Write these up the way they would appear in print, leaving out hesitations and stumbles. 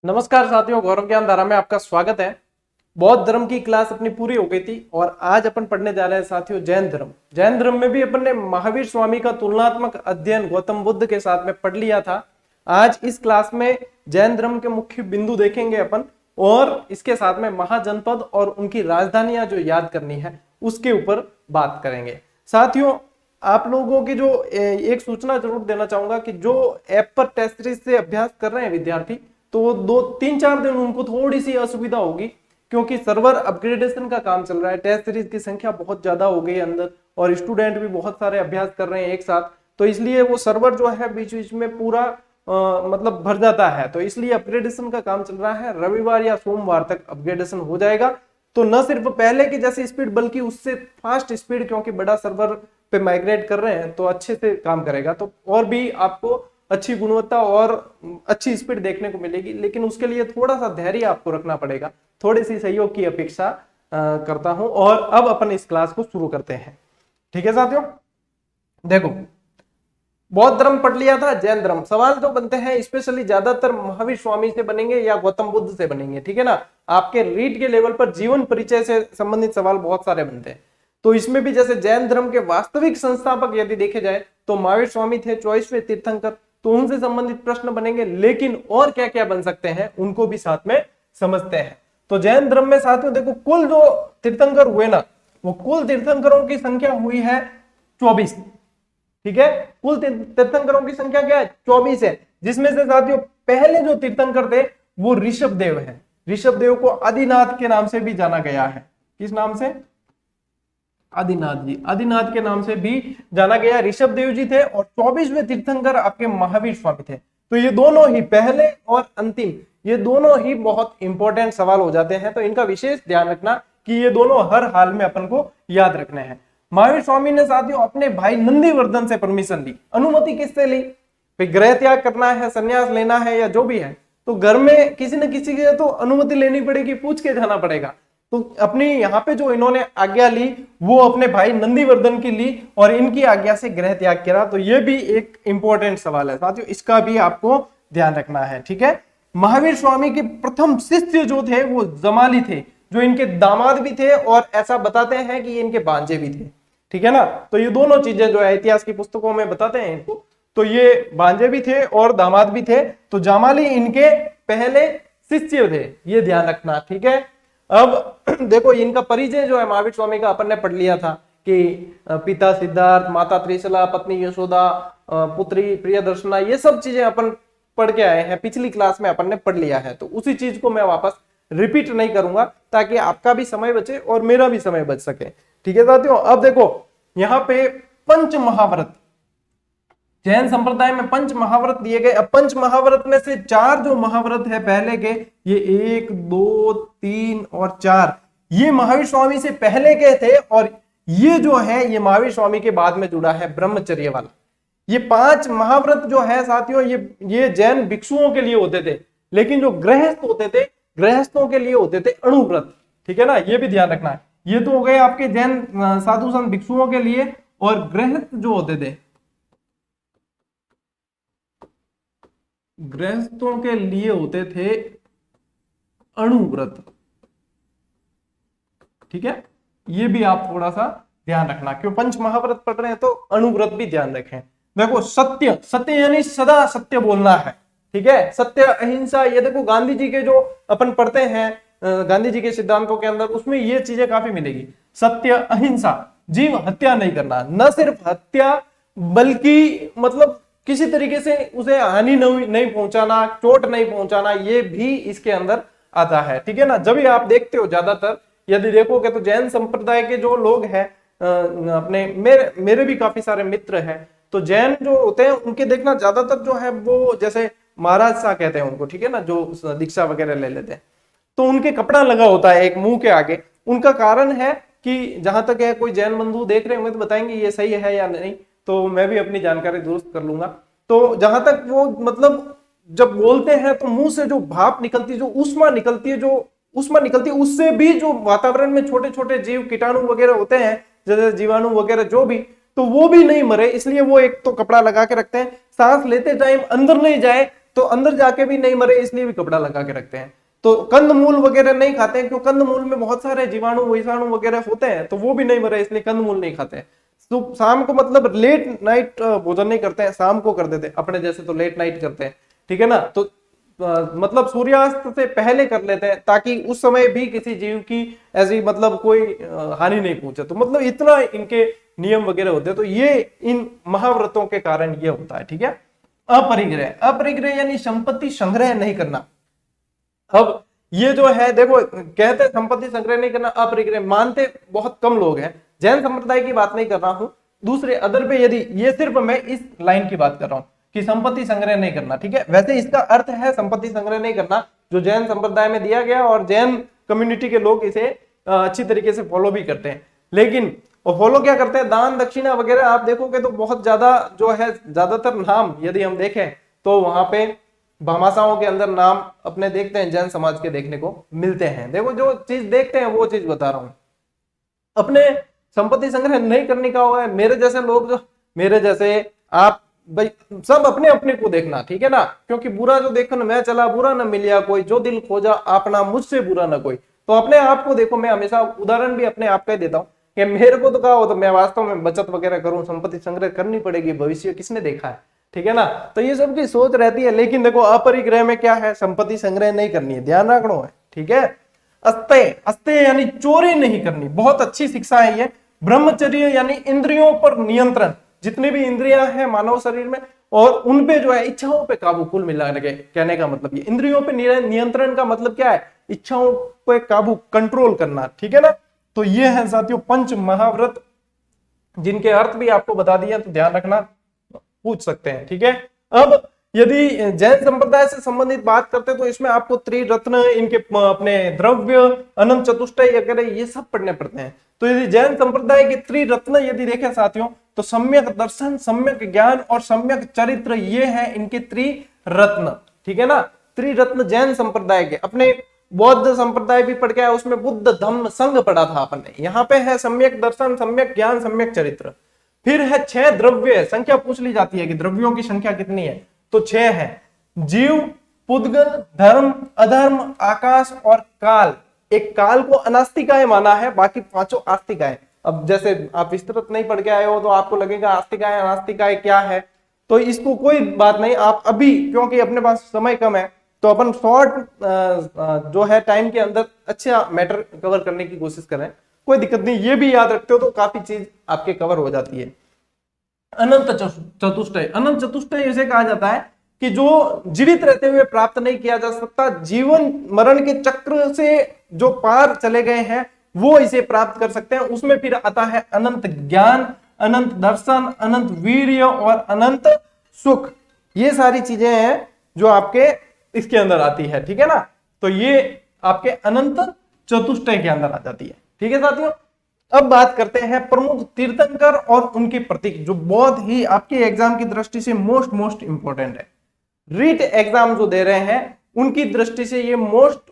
नमस्कार साथियों, गौरव ज्ञान धारा में आपका स्वागत है। बौद्ध धर्म की क्लास अपनी पूरी हो गई थी और आज अपन पढ़ने जा रहे हैं साथियों जैन धर्म। जैन धर्म में भी अपन ने महावीर स्वामी का तुलनात्मक अध्ययन गौतम बुद्ध के साथ में पढ़ लिया था। आज इस क्लास में जैन धर्म के मुख्य बिंदु देखेंगे अपन और इसके साथ में महाजनपद और उनकी राजधानियां जो याद करनी है उसके ऊपर बात करेंगे। साथियों, आप लोगों की जो एक सूचना जरूर देना चाहूंगा कि जो ऐप पर टेस्ट सीरीज से अभ्यास कर रहे हैं विद्यार्थी, तो 2-3-4 दिन उनको थोड़ी सी असुविधा होगी क्योंकि सर्वर अपग्रेडेशन का काम चल रहा है। टेस्ट सीरीज की संख्या बहुत ज्यादा हो गई अंदर और स्टूडेंट भी बहुत सारे अभ्यास कर रहे हैं एक साथ, तो इसलिए वो सर्वर जो है बीच बीच में पूरा मतलब भर जाता है। तो इसलिए अपग्रेडेशन का काम चल रहा है। रविवार या सोमवार तक अपग्रेडेशन हो जाएगा, तो न सिर्फ पहले की जैसी स्पीड बल्कि उससे फास्ट स्पीड, क्योंकि बड़ा सर्वर पे माइग्रेट कर रहे हैं तो अच्छे से काम करेगा, तो और भी आपको अच्छी गुणवत्ता और अच्छी स्पीड देखने को मिलेगी। लेकिन उसके लिए थोड़ा सा धैर्य आपको रखना पड़ेगा, थोड़ी सी सहयोग की अपेक्षा करता हूं। और अब अपन इस क्लास को शुरू करते हैं। ठीक है साथियों, देखो बौद्ध धर्म पढ़ लिया था, जैन धर्म। सवाल जो बनते हैं स्पेशली ज्यादातर महावीर स्वामी से बनेंगे या गौतम बुद्ध से बनेंगे। ठीक है ना, आपके रीड के लेवल पर जीवन परिचय से संबंधित सवाल बहुत सारे बनते हैं। तो इसमें भी जैसे जैन धर्म के वास्तविक संस्थापक यदि देखे जाए तो महावीर स्वामी थे, 24वें तीर्थंकर, तो उनसे संबंधित प्रश्न बनेंगे। लेकिन और क्या क्या बन सकते हैं उनको भी साथ में समझते हैं। तो जैन धर्म में साथियों देखो, कुल जो तीर्थंकर हुए ना, वो कुल तीर्थंकरों की संख्या हुई है 24। ठीक है, कुल तीर्थंकरों की संख्या क्या है? 24 है। जिसमें से साथियों पहले जो तीर्थंकर थे वो ऋषभ देव है। ऋषभ देव को आदिनाथ के नाम से भी जाना गया है। किस नाम से? आदिनाथ जी, आदिनाथ के नाम से भी जाना गया। ऋषभ देव जी थे और 24वें तीर्थंकर आपके महावीर स्वामी थे। तो ये दोनों ही, पहले और अंतिम, ये दोनों ही बहुत इंपॉर्टेंट सवाल हो जाते हैं। तो इनका विशेष ध्यान रखना कि ये दोनों हर हाल में अपन को याद रखने हैं। महावीर स्वामी ने साथियों अपने भाई नंदीवर्धन से परमिशन ली। अनुमति किससे ली? भाई गृह त्याग करना है, संन्यास लेना है या जो भी है, तो घर में किसी न किसी की तो अनुमति लेनी पड़ेगी, पूछ के जाना पड़ेगा। तो अपनी यहाँ पे जो इन्होंने आज्ञा ली वो अपने भाई नंदीवर्धन की ली और इनकी आज्ञा से गृह त्याग किया। तो ये भी एक इंपॉर्टेंट सवाल है साथियों, इसका भी आपको ध्यान रखना है। ठीक है, महावीर स्वामी के प्रथम शिष्य जो थे वो जमाली थे, जो इनके दामाद भी थे और ऐसा बताते हैं कि इनके भांजे भी थे। ठीक है ना, तो ये दोनों चीजें जो है इतिहास की पुस्तकों में बताते हैं इनको, तो ये भांजे भी थे और दामाद भी थे। तो जमाली इनके पहले शिष्य थे, ये ध्यान रखना। ठीक है, अब देखो इनका परिचय जो है महावीर स्वामी का अपन ने पढ़ लिया था कि पिता सिद्धार्थ, माता त्रिशला, पत्नी यशोदा, पुत्री प्रियदर्शना, ये सब चीजें अपन पढ़ के आए हैं। पिछली क्लास में अपन ने पढ़ लिया है, तो उसी चीज को मैं वापस रिपीट नहीं करूंगा ताकि आपका भी समय बचे और मेरा भी समय बच सके। ठीक है साथियों, अब देखो यहाँ पे पंच महाव्रत, जैन संप्रदाय में पंच महाव्रत दिए गए। अब पंच महाव्रत में से 4 जो महाव्रत है पहले के, ये 1, 2, 3 और 4, ये महावीर स्वामी से पहले के थे और ये जो है ये महावीर स्वामी के बाद में जुड़ा है ब्रह्मचर्य वाला। ये 5 महाव्रत जो है साथियों ये जैन भिक्षुओं के लिए होते थे, लेकिन जो गृहस्थ होते थे, गृहस्थों के लिए होते थे अणुव्रत। ठीक है ना, ये भी ध्यान रखना है। ये तो हो गए आपके जैन साधु संत भिक्षुओं के लिए, और गृहस्थ जो होते थे, गृहस्थों के लिए होते थे अणुव्रत। ठीक है, ये भी आप थोड़ा सा ध्यान रखना, क्यों पंच महाव्रत पढ़ रहे हैं तो अणुव्रत भी ध्यान रखें। देखो सत्य, सत्य यानी सदा सत्य बोलना है। ठीक है, सत्य, अहिंसा, ये देखो गांधी जी के जो अपन पढ़ते हैं गांधी जी के सिद्धांतों के अंदर, उसमें ये चीजें काफी मिलेगी। सत्य, अहिंसा, जीव हत्या नहीं करना, न सिर्फ हत्या बल्कि मतलब किसी तरीके से उसे हानि नहीं पहुंचाना, चोट नहीं पहुंचाना, ये भी इसके अंदर आता है। ठीक है ना, जब भी आप देखते हो ज्यादातर यदि देखोगे तो जैन संप्रदाय के जो लोग हैं, अपने मेरे भी काफी सारे मित्र हैं, तो जैन जो होते हैं उनके देखना ज्यादातर जो है वो जैसे महाराज सा कहते हैं उनको। ठीक है ना, जो दीक्षा वगैरह ले लेते हैं, तो उनके कपड़ा लगा होता है एक मुंह के आगे। उनका कारण है कि जहां तक है कोई जैन बंधु देख रहे होंगे तो बताएंगे ये सही है या नहीं, तो मैं भी अपनी जानकारी दुरुस्त कर लूंगा। तो जहां तक वो मतलब जब बोलते हैं तो मुंह से जो भाप निकलती है, जो ऊष्मा निकलती है, उससे भी जो वातावरण में छोटे छोटे जीव कीटाणु वगैरह होते हैं, जैसे जीवाणु वगैरह जो भी, तो वो भी नहीं मरे, इसलिए वो एक तो कपड़ा लगा के रखते हैं। सांस लेते टाइम अंदर नहीं जाए तो अंदर जाके भी नहीं मरे इसलिए भी कपड़ा लगा के रखते हैं। तो कंदमूल वगैरह नहीं खाते हैं, क्योंकि कंदमूल में बहुत सारे जीवाणु विषाणु वगैरह होते हैं, तो वो भी नहीं मरे इसलिए कंदमूल नहीं खाते हैं। तो शाम को मतलब लेट नाइट भोजन नहीं करते हैं, शाम को कर देते हैं, अपने जैसे तो लेट नाइट करते हैं, ठीक है ना। तो मतलब सूर्यास्त से पहले कर लेते हैं ताकि उस समय भी किसी जीव की ऐसी मतलब कोई हानि नहीं पहुंचे। तो मतलब इतना इनके नियम वगैरह होते हैं। तो ये इन महाव्रतों के कारण ये होता है, ठीक है। अपरिग्रह, अपरिग्रह यानी संपत्ति संग्रह नहीं करना। अब ये जो है देखो, कहते हैं संपत्ति संग्रह नहीं करना, अपरिग्रह मानते बहुत कम लोग हैं। जैन संप्रदाय की बात नहीं कर रहा हूं, दूसरे अदर पे यदि ये सिर्फ मैं इस लाइन की बात कर रहा हूं कि संपत्ति संग्रह नहीं करना, ठीक है। वैसे इसका अर्थ है संपत्ति संग्रह नहीं करना जो जैन संप्रदाय में दिया गया, और जैन कम्युनिटी के लोग इसे अच्छी तरीके से फॉलो भी करते हैं। लेकिन वो फॉलो क्या करते हैं, दान दक्षिणा वगैरह आप देखोगे तो बहुत ज्यादा जो है, ज्यादातर नाम यदि हम देखें तो वहां पे भामाशाहों के अंदर नाम अपने देखते हैं जैन समाज के देखने को मिलते हैं। देखो जो चीज देखते हैं वो चीज बता रहा हूं। अपने संपत्ति संग्रह नहीं करने का होगा, मेरे जैसे लोग, जो मेरे जैसे आप भाई, सब अपने अपने को देखना, ठीक है ना। क्योंकि बुरा जो देखन मैं चला, बुरा न मिलिया कोई, जो दिल खोजा अपना मुझसे बुरा न कोई। तो अपने आप को देखो, मैं हमेशा उदाहरण भी अपने आप का ही देता हूँ कि मेरे को तो कहा हो तो मैं वास्तव में बचत वगैरह करूं, संपत्ति संग्रह करनी पड़ेगी, भविष्य किसने देखा है, ठीक है ना। तो ये सब की सोच रहती है। लेकिन देखो अपरिग्रह में क्या है, संपत्ति संग्रह नहीं करनी है, ध्यान रखना है, ठीक है। अस्ते, अस्ते यानी चोरी नहीं करनी, बहुत अच्छी शिक्षा है ये। ब्रह्मचर्य यानी इंद्रियों पर नियंत्रण, जितनी भी इंद्रियां हैं मानव शरीर में, और उनपे जो है इच्छाओं पे काबू, कुल मिला के कहने का मतलब ये इंद्रियों पे नियंत्रण का मतलब क्या है, इच्छाओं पे काबू, कंट्रोल करना, ठीक है ना। तो ये है साथियों पंच महाव्रत, जिनके अर्थ भी आपको बता दिया, तो ध्यान रखना, पूछ सकते हैं, ठीक है। अब यदि जैन संप्रदाय से संबंधित बात करते हैं तो इसमें आपको त्रिरत्न, इनके अपने द्रव्य, अनंत चतुष्टय वगैरह ये सब पढ़ने पड़ते हैं। तो यदि जैन संप्रदाय के त्रिरत्न यदि देखें साथियों, तो सम्यक दर्शन, सम्यक ज्ञान और सम्यक चरित्र, ये है इनके त्रिरत्न, ठीक है ना। त्रिरत्न जैन संप्रदाय के। अपने बौद्ध संप्रदाय भी पढ़ के आया, उसमें बुद्ध धम्म संघ पढ़ा था अपन ने। यहाँ पे है सम्यक दर्शन, सम्यक ज्ञान, सम्यक चरित्र। फिर है 6 द्रव्य, संख्या पूछ ली जाती है कि द्रव्यों की संख्या कितनी है, तो 6 है। जीव, पुद्गल, धर्म, अधर्म, आकाश और काल। एक काल को अनास्तिकाय माना है, बाकी पांचों आस्तिकाय। अब जैसे आप विस्तृत नहीं पढ़ के आए हो तो आपको लगेगा आस्तिकाय अनास्तिकाय क्या है, तो इसको कोई बात नहीं, आप अभी क्योंकि अपने पास समय कम है तो अपन शॉर्ट जो है टाइम के अंदर अच्छा मैटर कवर करने की कोशिश करें, कोई दिक्कत नहीं। ये भी याद रखते हो तो काफी चीज आपके कवर हो जाती है। अनंत चतुष्टय, अनंत चतुष्टय इसे कहा जाता है कि जो जीवित रहते हुए प्राप्त नहीं किया जा सकता, जीवन मरण के चक्र से जो पार चले गए हैं वो इसे प्राप्त कर सकते हैं। उसमें फिर आता है अनंत ज्ञान, अनंत दर्शन, अनंत वीर्य और अनंत सुख। ये सारी चीजें हैं जो आपके इसके अंदर आती है, ठीक है ना। तो ये आपके अनंत चतुष्टय के अंदर आ जाती है, ठीक है साथियों। अब बात करते हैं प्रमुख तीर्थंकर और उनके प्रतीक, जो बहुत ही आपके एग्जाम की दृष्टि से मोस्ट इंपोर्टेंट है। रीट एग्जाम जो दे रहे हैं उनकी दृष्टि से ये मोस्ट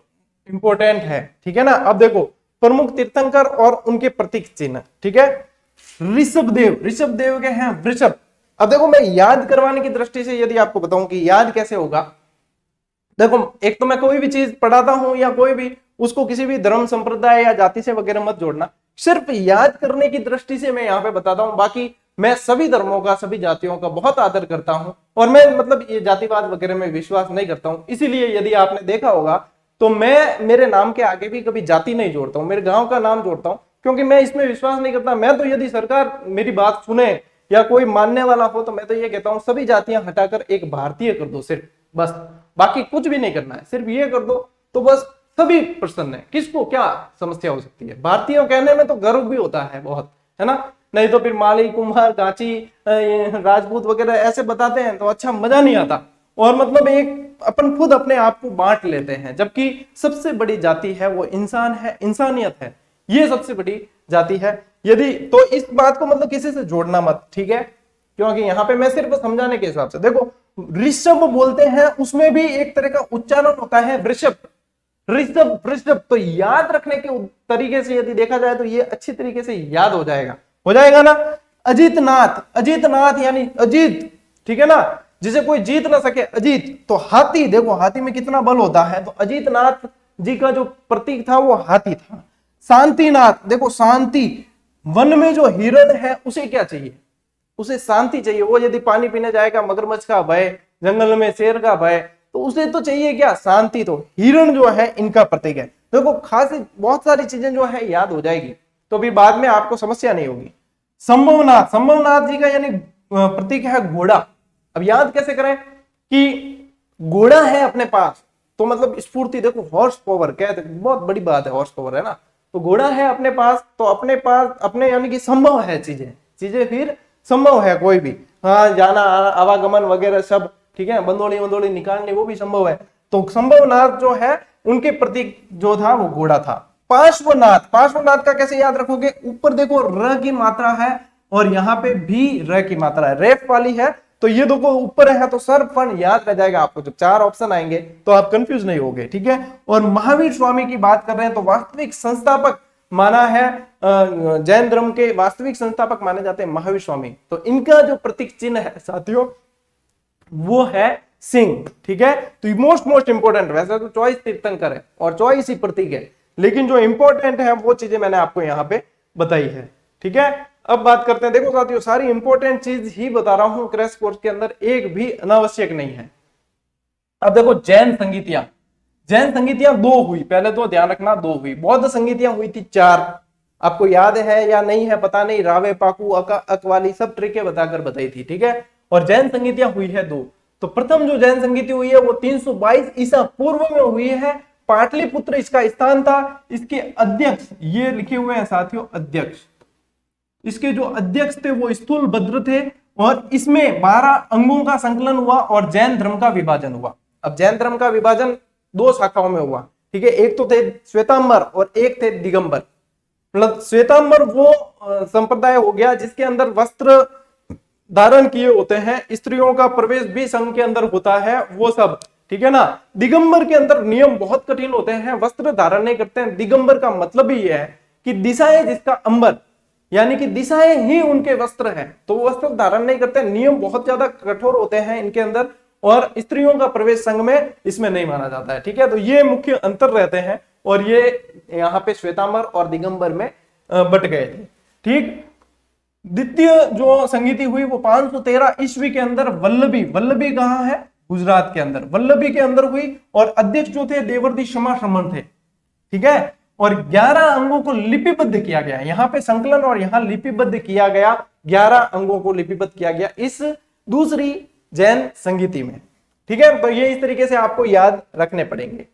इंपोर्टेंट है, ठीक है ना। अब देखो प्रमुख तीर्थंकर और उनके प्रतीक चिन्ह, ठीक है। ऋषभदेव, ऋषभदेव के हैं वृषभ। अब देखो मैं याद करवाने की दृष्टि से यदि आपको बताऊं कि याद कैसे होगा, देखो एक तो मैं कोई भी चीज पढ़ाता हूं या कोई भी, उसको किसी भी धर्म संप्रदाय या जाति से वगैरह मत जोड़ना, सिर्फ याद करने की दृष्टि से मैं यहाँ पे बताता हूं। बाकी मैं सभी धर्मों का, सभी जातियों का बहुत आदर करता हूं, और मैं मतलब ये जातिवाद वगैरह में विश्वास नहीं करता हूं। इसीलिए यदि आपने देखा होगा तो मैं मेरे नाम के आगे भी कभी जाति नहीं जोड़ता हूं, मेरे गांव का नाम जोड़ता हूं, क्योंकि मैं इसमें विश्वास नहीं करता। मैं तो यदि सरकार मेरी बात सुने या कोई मानने वाला हो तो मैं तो ये कहता हूं सभी जातियां हटाकर एक भारतीय कर दो सिर्फ, बस, बाकी कुछ भी नहीं करना है, सिर्फ ये कर दो तो बस सभी प्रसन्न है। किसको क्या समस्या हो सकती है, भारतीयों कहने में तो गर्व भी होता है बहुत, है ना। नहीं तो फिर माली, कुम्हार, गाची, राजपूत वगैरह ऐसे बताते हैं तो अच्छा मजा नहीं आता, और मतलब एक अपन खुद अपने आप को बांट लेते हैं, जबकि सबसे बड़ी जाति है वो इंसान है, इंसानियत है, ये सबसे बड़ी जाति है। यदि तो इस बात को मतलब किसी से जोड़ना मत, ठीक है, क्योंकि यहाँ पे मैं सिर्फ समझाने के हिसाब से। देखो ऋषभ बोलते हैं, उसमें भी एक तरह का उच्चारण होता है वृषभ, ऋषभ, वृषभ। तो याद रखने के तरीके से यदि देखा जाए तो ये अच्छी तरीके से याद हो जाएगा ना। अजीतनाथ, अजीतनाथ यानी अजीत, ठीक है ना। जिसे कोई जीत ना सके, अजीत। तो हाथी, देखो हाथी में कितना बल होता है, तो अजीतनाथ जी का जो प्रतीक था वो हाथी था। शांतिनाथ, देखो शांति, वन में जो हिरण है उसे क्या चाहिए, उसे शांति चाहिए। वो यदि पानी पीने जाएगा, मगरमच्छ का भय, जंगल में शेर का भय, तो उसे तो चाहिए क्या, शांति। तो हिरण जो है इनका प्रतीक है। देखो खास बहुत सारी चीजें जो है याद हो जाएगी, तो भी बाद में आपको समस्या नहीं होगी। संभवनाथ, संभवनाथ जी का यानी प्रतीक है घोड़ा। अब याद कैसे करें कि घोड़ा है अपने पास, तो मतलब स्फूर्ति, देखो हॉर्स पावर कहते, बहुत बड़ी बात है हॉर्स पावर, है ना। तो घोड़ा है अपने पास, तो अपने पास अपने यानी कि संभव है चीजें, चीजें फिर संभव है कोई भी, हाँ जाना आवागमन वगैरह सब, ठीक है, बंदोली बंदोली निकालनी वो भी संभव है। तो संभवनाथ जो है उनके प्रतीक जो था वो घोड़ा था। पार्श्वनाथ, पार्श्वनाथ का कैसे याद रखोगे, ऊपर देखो र की मात्रा है और यहाँ पे भी र की मात्रा है, रेफ वाली है, तो ये देखो ऊपर है तो सर्व फंड याद रह जाएगा आपको। जब 4 ऑप्शन आएंगे तो आप कंफ्यूज नहीं होगे, ठीक है। और महावीर स्वामी की बात कर रहे हैं तो वास्तविक संस्थापक माना है, जैन धर्म के वास्तविक संस्थापक माने जाते हैं महावीर स्वामी। तो इनका जो प्रतीक चिन्ह है साथियों वो है सिंह, ठीक है। तो मोस्ट इंपोर्टेंट, वैसे तो चॉइस तीर्थंकर है और चॉइस ही प्रतीक है, लेकिन जो इंपॉर्टेंट है वो चीजें मैंने आपको यहाँ पे बताई है, ठीक है। अब बात करते हैं, देखो साथियों सारी इंपॉर्टेंट चीज ही बता रहा हूं क्रैश कोर्स के अंदर, एक भी अनावश्यक नहीं है। अब देखो जैन संगीतियां, जैन संगीतियां 2 हुई, पहले तो ध्यान रखना 2 हुई। बौद्ध संगीतियां हुई थी 4, आपको याद है या नहीं है पता नहीं, रावे पाकू अकवाली सब ट्रिकें बताकर बताई थी, ठीक है। और जैन संगीतियां हुई है 2। तो प्रथम जो जैन संगीति हुई है वो 322 ईसा पूर्व में हुई है, पाटलिपुत्र इसका स्थान था। इसके अध्यक्ष ये लिखे हुए हैं साथियों, अध्यक्ष, इसके जो अध्यक्ष थे वो स्थूल भद्र थे, और इसमें 12 अंगों का संकलन हुआ और जैन धर्म का विभाजन हुआ। अब जैन धर्म का विभाजन 2 शाखाओं में हुआ, ठीक है। एक तो थे श्वेतांबर और एक थे दिगंबर। मतलब श्वेतांबर वो संप्रदाय हो गया जिसके अंदर वस्त्र धारण किए होते हैं, स्त्रियों का प्रवेश भी संघ के अंदर होता है, वो सब, ठीक है ना। दिगंबर के अंदर नियम बहुत कठिन होते हैं, वस्त्र धारण नहीं करते हैं। दिगंबर का मतलब ही यह है कि दिशाएं जिसका अंबर, यानी कि दिशाएं ही उनके वस्त्र हैं, तो वस्त्र धारण नहीं करते। नियम बहुत ज्यादा कठोर होते हैं इनके अंदर, और स्त्रियों का प्रवेश संघ में इसमें नहीं माना जाता है, ठीक है। तो ये मुख्य अंतर रहते हैं, और ये यहाँ पे श्वेतांबर और दिगंबर में बट गए थे, ठीक। द्वितीय जो संगीति हुई वो 513 ईस्वी के अंदर वल्लभी, वल्लभी कहाँ है, गुजरात के अंदर, वल्लभी के अंदर हुई। और अध्यक्ष जो थे देवर्षि क्षमा श्रमण थे, ठीक है। और 11 अंगों को लिपिबद्ध किया गया, यहाँ पे संकलन और यहाँ लिपिबद्ध किया गया, 11 अंगों को लिपिबद्ध किया गया इस दूसरी जैन संगीति में, ठीक है। तो ये इस तरीके से आपको याद रखने पड़ेंगे।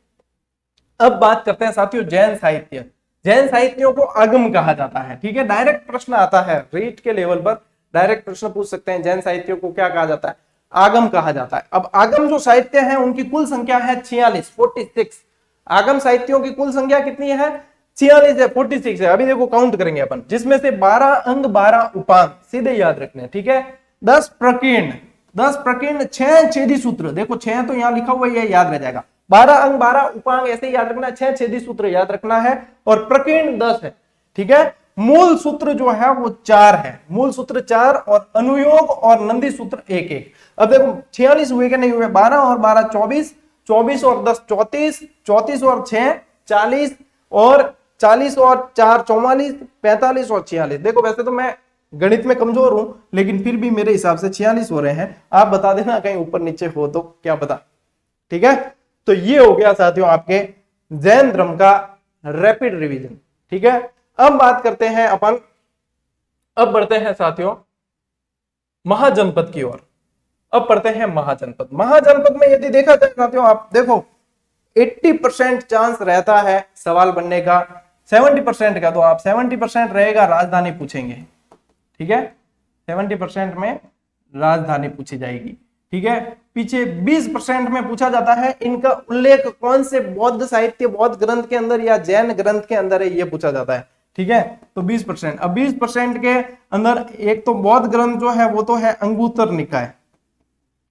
अब बात करते हैं साथियों जैन साहित्य। जैन साहित्यों को आगम कहा जाता है, ठीक है। डायरेक्ट प्रश्न आता है, रीट के लेवल पर डायरेक्ट प्रश्न पूछ सकते हैं, जैन साहित्यों को क्या कहा जाता है, आगम कहा जाता है। अब आगम जो साहित्य है उनकी कुल संख्या है 46। आगम साहित्यों की कुल संख्या कितनी है, 46 है, 46 है। अभी देखो काउंट करेंगे अपन, जिसमें से 12 अंग 12 उपांग, सीधे याद रखने, ठीक है। 10 प्रकीर्ण, 6 छेदी सूत्र, देखो 6 तो यहाँ लिखा हुआ है, याद रह जाएगा। 12 अंग 12 उपांग ऐसे याद रखना, 6 छेदी सूत्र याद रखना है, और प्रकीर्ण 10 है, ठीक है। मूल सूत्र जो है वो 4 है, मूल सूत्र 4, और अनुयोग और नंदी सूत्र 1-1। अब देखो 46 हुए कि नहीं हुए, 12 और 12 24, 24 और 10 34, 34 और 6 40, और 40 और 4 44, 45 और 46। देखो वैसे तो मैं गणित में कमजोर हूं, लेकिन फिर भी मेरे हिसाब से 46 हो रहे हैं, आप बता देना कहीं ऊपर नीचे हो तो क्या पता, ठीक है। तो ये हो गया साथियों आपके जैन धर्म का रैपिड रिवीजन, ठीक है। अब बात करते हैं अपन, अब बढ़ते हैं साथियों महाजनपद की ओर। अब पढ़ते हैं महाजनपद। महाजनपद में यदि देखा जाए साथियों, आप देखो 80% चांस रहता है सवाल बनने का, 70% का, तो आप 70% रहेगा राजधानी पूछेंगे, ठीक है। 70% में राजधानी पूछी जाएगी, ठीक है। पीछे 20% में पूछा जाता है इनका उल्लेख कौन से बौद्ध साहित्य, बौद्ध ग्रंथ के अंदर या जैन ग्रंथ के अंदर है, ये पूछा जाता है, ठीक है। तो 20%, अब 20% के अंदर एक तो बौद्ध ग्रंथ जो है वो तो है अंगुत्तर निकाय,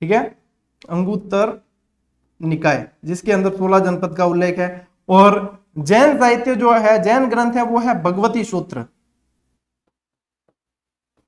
ठीक है, अंगुत्तर निकाय, जिसके अंदर 16 जनपद का उल्लेख है। और जैन साहित्य जो है, जैन ग्रंथ है वो है भगवती सूत्र,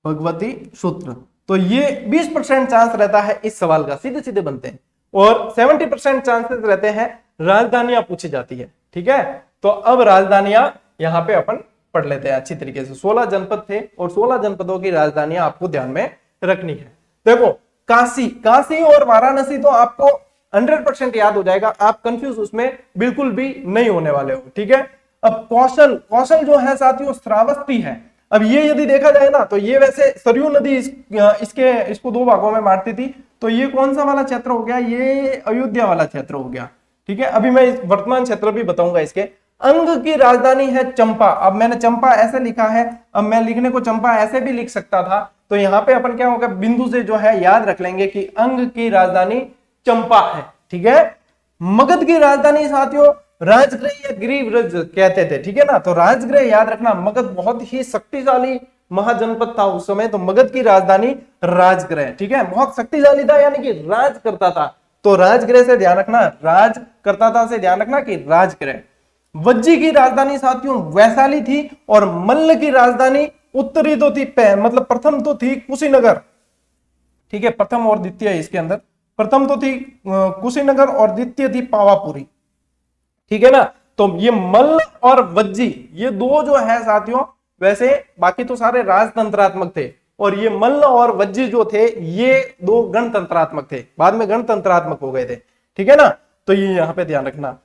भगवती सूत्र। तो ये 20% चांस रहता है इस सवाल का, सीधे सीधे बनते हैं। और 70% चांसेस रहते हैं राजधानियां पूछी जाती है। ठीक है, तो अब राजधानियां यहां पे अपन पढ़ लेते हैं अच्छी तरीके से। 16 जनपद थे और 16 जनपदों की राजधानियां आपको ध्यान में रखनी है। देखो काशी और वाराणसी तो आपको 100% याद हो जाएगा, आप कंफ्यूज उसमें बिल्कुल भी नहीं होने वाले हो। ठीक है, अब कौशल जो है साथियों श्रावस्ती है। अब ये यदि देखा जाए ना तो ये वैसे सरयू नदी इसको दो भागों में बांटती थी, तो ये कौन सा वाला क्षेत्र हो गया, ये अयोध्या वाला क्षेत्र हो गया। ठीक है, अभी मैं वर्तमान क्षेत्र भी बताऊंगा इसके। अंग की राजधानी है चंपा। अब मैंने चंपा ऐसे लिखा है, अब मैं लिखने को चंपा ऐसे भी लिख सकता था, तो यहाँ पे अपन क्या होगा, बिंदु से जो है याद रख लेंगे कि अंग की राजधानी चंपा है। ठीक है, मगध की राजधानी साथियों राजगृह या गिरिव्रज कहते थे। ठीक है ना, तो राजगृह याद रखना। मगध बहुत ही शक्तिशाली महाजनपद था उस समय, तो मगध की राजधानी राजगृह। ठीक है, बहुत शक्तिशाली था यानी कि राज करता था, तो राजगृह से ध्यान रखना, राज करता था से ध्यान रखना कि राजगृह। वज्जी की राजधानी साथियों वैशाली थी, और मल्ल की राजधानी उत्तरी तो थी, मतलब प्रथम तो थी कुशीनगर। ठीक है, प्रथम और द्वितीय इसके अंदर, प्रथम तो थी कुशीनगर और द्वितीय थी पावापुरी। ठीक है ना, तो ये मल्ल और वज्जी ये दो जो है साथियों, वैसे बाकी तो सारे राजतंत्रात्मक थे, और ये मल्ल और वज्जी जो थे ये दो गणतंत्रात्मक थे, बाद में गणतंत्रात्मक हो गए थे। ठीक है ना, तो ये यहां पे ध्यान रखना।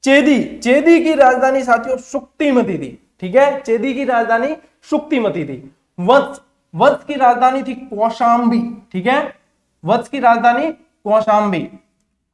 चेदी की राजधानी साथियों शुक्तिमती थी। ठीक है, चेदी की राजधानी शुक्तिमती थी। वत्स की राजधानी थी कौशांबी। ठीक है, वत्स की राजधानी कौशांबी।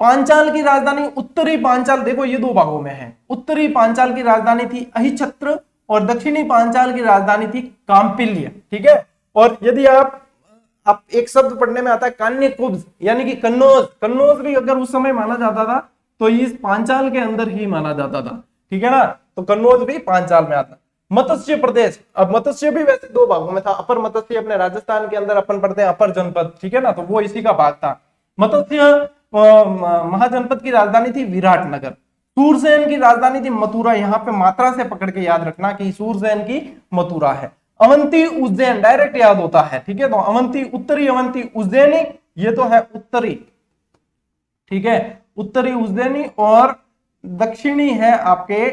पांचाल की राजधानी उत्तरी पांचाल, देखो ये दो भागों में है, उत्तरी पांचाल की राजधानी थी अहिछत्र, और दक्षिणी पांचाल की राजधानी थी काम्पिल्य। ठीक है, और यदि आप एक शब्द पढ़ने में आता है कान्यकुब्ज, यानी कि कन्नौज भी अगर उस समय माना जाता था तो इस पांचाल के अंदर ही माना जाता था। ठीक है ना, तो कन्नौज भी पांचाल में आता। मत्स्य प्रदेश, अब मत्स्य भी वैसे दो भागों में था। अपर मत्स्य अपने राजस्थान के अंदर अपन पढ़ते हैं अपर जनपद। ठीक है ना, तो वो इसी का भाग था। मत्स्य महाजनपद की राजधानी थी विराटनगर। सूरसेन की राजधानी थी मथुरा। यहाँ पे मात्रा से पकड़ के याद रखना कि सूरसेन की मथुरा है। अवंती उज्जैन डायरेक्ट याद होता है। ठीक है, तो अवंती उत्तरी अवंती उज्जैनी, ये तो है उत्तरी। ठीक है, उत्तरी उज्जैनी, और दक्षिणी है आपके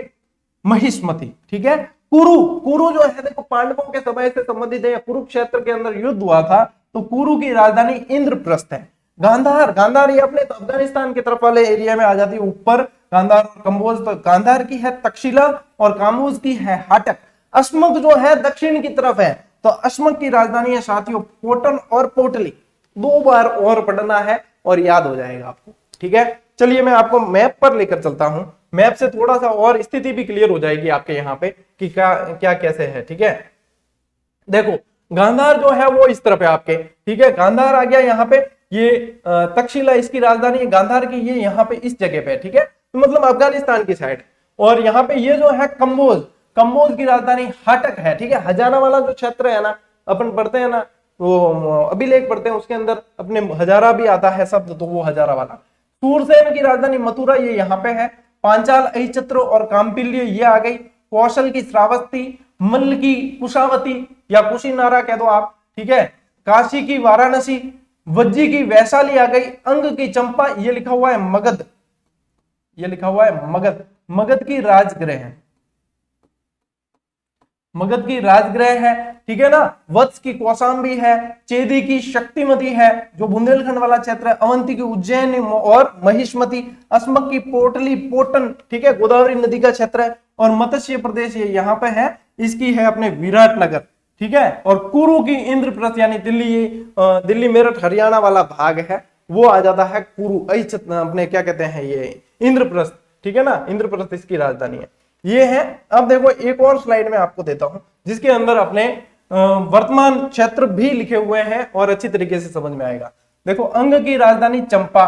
महिष्मति। ठीक है, कुरु जो है देखो पांडवों के समय से संबंधित है, कुरुक्षेत्र के अंदर युद्ध हुआ था, तो कुरु की राजधानी इंद्रप्रस्थ है। गांधार ये अपने तो अफगानिस्तान की तरफ वाले एरिया में आ जाती है ऊपर, गांधार और कंबोज। तो गांधार की है तक्षशिला और कामोज की है हाटक। अश्मक जो है दक्षिण की तरफ है, तो अश्मक की राजधानी है साथियों पोटन और पोटली। दो बार और पढ़ना है और याद हो जाएगा आपको। ठीक है, चलिए मैं आपको मैप पर लेकर चलता हूं, मैप से थोड़ा सा और स्थिति भी क्लियर हो जाएगी आपके यहाँ पे कि क्या कैसे है। ठीक है, देखो गांधार जो है वो इस तरफ है आपके। ठीक है, गांधार आ गया यहाँ पे, ये तक्षशिला इसकी राजधानी है गांधार की, ये यहाँ पे इस जगह पे है। ठीक है, तो मतलब अफगानिस्तान की साइड। और यहाँ पे ये जो है कंबोज की राजधानी हाटक है। ठीक है, हजारा वाला जो क्षेत्र है ना, अपन पढ़ते हैं ना वो अभिलेख पढ़ते हैं, उसके अंदर अपने हजारा भी आता है शब्द, तो वो हजारा वाला। सूरसेन की राजधानी मथुरा ये यहाँ पे है। पांचाल अहिछत्र और काम्पिल्य ये आ गई। कौशल की श्रावस्ती, मल्ल की कुशावती या कुशीनारा कह दो आप। ठीक है, काशी की वाराणसी, वज्जी की वैशाली आ गई। अंग की चंपा, ये लिखा हुआ है मगध, ये लिखा हुआ है मगध, मगध की राजगृह है, मगध की राजगृह है। ठीक है ना, वत्स की कौशांबी है, चेदी की शक्तिमती है जो बुंदेलखंड वाला क्षेत्र है, अवंती की उज्जैन और महिष्मती, अस्मक की पोटली पोटन, ठीक है गोदावरी नदी का क्षेत्र है, और मत्स्य प्रदेश ये यहाँ पे है, इसकी है अपने विराटनगर। ठीक है, और कुरु की इंद्रप्रस्थ यानी दिल्ली मेरठ हरियाणा वाला भाग है, वो आ जाता है कुरु अपने क्या कहते हैं ये इंद्रप्रस्थ। ठीक है ना, इंद्रप्रस्थ इसकी राजधानी है, ये है। अब देखो एक और स्लाइड में आपको देता हूं जिसके अंदर अपने वर्तमान क्षेत्र भी लिखे हुए हैं और अच्छी तरीके से समझ में आएगा। देखो अंग की राजधानी चंपा,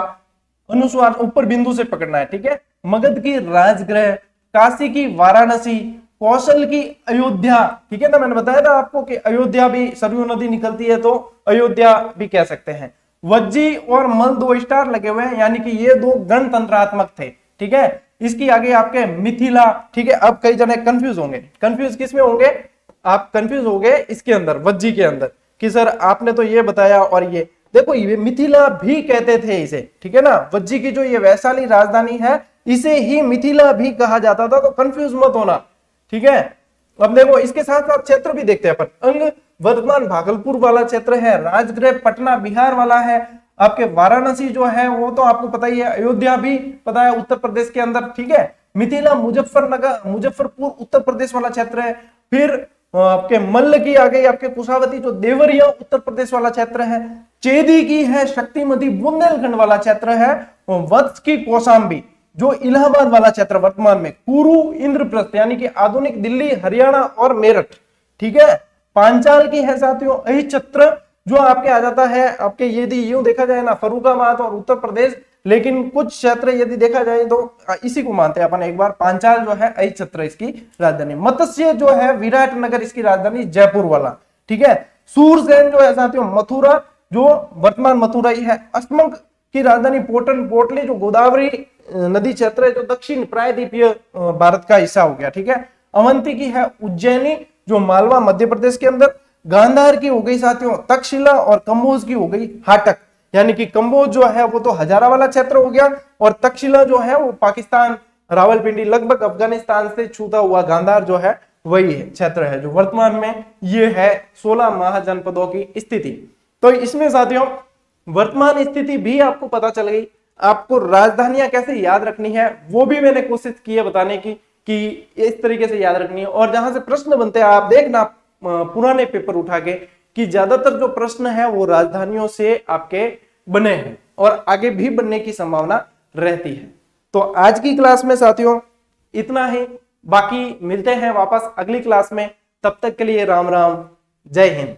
अनुस्वार ऊपर बिंदु से पकड़ना है। ठीक है, मगध की राजगृह, काशी की वाराणसी, कौशल की अयोध्या। ठीक है ना, मैंने बताया था आपको कि अयोध्या भी सरयू नदी निकलती है तो अयोध्या भी कह सकते हैं। वज्जी और मल दो स्टार लगे हुए हैं यानी कि ये दो गणतंत्रात्मक थे। ठीक है, इसकी आगे आपके मिथिला। ठीक है, अब कई जने कंफ्यूज होंगे, कंफ्यूज किस में होंगे आप, कंफ्यूज हो गए इसके अंदर वज्जी के अंदर। कि सर आपने तो ये बताया और ये देखो, ये मिथिला भी कहते थे इसे, ठीक है ना। वज्जी की जो ये वैशाली राजधानी है इसे ही मिथिला भी कहा जाता था, तो कंफ्यूज मत होना, ठीक है। अब देखो इसके साथ साथ क्षेत्र भी देखते हैं अपन। अंग वर्तमान भागलपुर वाला क्षेत्र है, राजगृह पटना बिहार वाला है, आपके वाराणसी जो है वो तो आपको पता ही है, अयोध्या भी पता है उत्तर प्रदेश के अंदर, ठीक है। मिथिला मुजफ्फरपुर उत्तर प्रदेश वाला क्षेत्र है। फिर आपके मल्ल की आ गई, आपके कुशावती जो देवरिया उत्तर प्रदेश वाला क्षेत्र है। चेदी की है शक्तिमती बुंदेलखंड वाला क्षेत्र है। वत्स की कौशाम्बी जो इलाहाबाद वाला क्षेत्र वर्तमान में, कुरु इंद्रप्रस्थ यानी कि आधुनिक दिल्ली हरियाणा और मेरठ, ठीक है। पांचाल की है साथियों अहिच्छत्र जो आपके आ जाता है आपके, यदि यूं देखा जाए ना, फर्रुखाबाद और उत्तर प्रदेश, लेकिन कुछ क्षेत्र यदि देखा जाए तो इसी को मानते हैं अपन एक बार। पांचाल जो है अहिच्छत्र इसकी राजधानी। मत्स्य जो है विराटनगर इसकी राजधानी जयपुर वाला, ठीक है। सूरसेन जो है साथियों मथुरा जो वर्तमान मथुरा ही है। अस्मक की राजधानी पोटन पोटली जो गोदावरी नदी क्षेत्र है जो दक्षिण प्रायद्वीपीय भारत का हिस्सा हो गया, ठीक है। अवंती की है उज्जैनी जो मालवा मध्य प्रदेश के अंदर। गांधार की हो गई साथियों तक्षशिला, और कंबोज की हो गई हाटक, यानी कि कंबोज जो है वो तो हजारा वाला क्षेत्र हो गया, और तक्षशिला जो है वो पाकिस्तान रावलपिंडी लगभग अफगानिस्तान से छूता हुआ गांधार जो है वही है क्षेत्र है जो वर्तमान में ये है 16 महाजनपदों की स्थिति। तो इसमें साथियों वर्तमान स्थिति भी आपको पता चल गई। आपको राजधानियां कैसे याद रखनी है वो भी मैंने कोशिश की है बताने की, कि इस तरीके से याद रखनी है। और जहां से प्रश्न बनते हैं आप देखना पुराने पेपर उठा के, कि ज्यादातर जो प्रश्न है वो राजधानियों से आपके बने हैं और आगे भी बनने की संभावना रहती है। तो आज की क्लास में साथियों इतना ही, बाकी मिलते हैं वापस अगली क्लास में। तब तक के लिए राम राम, जय हिंद।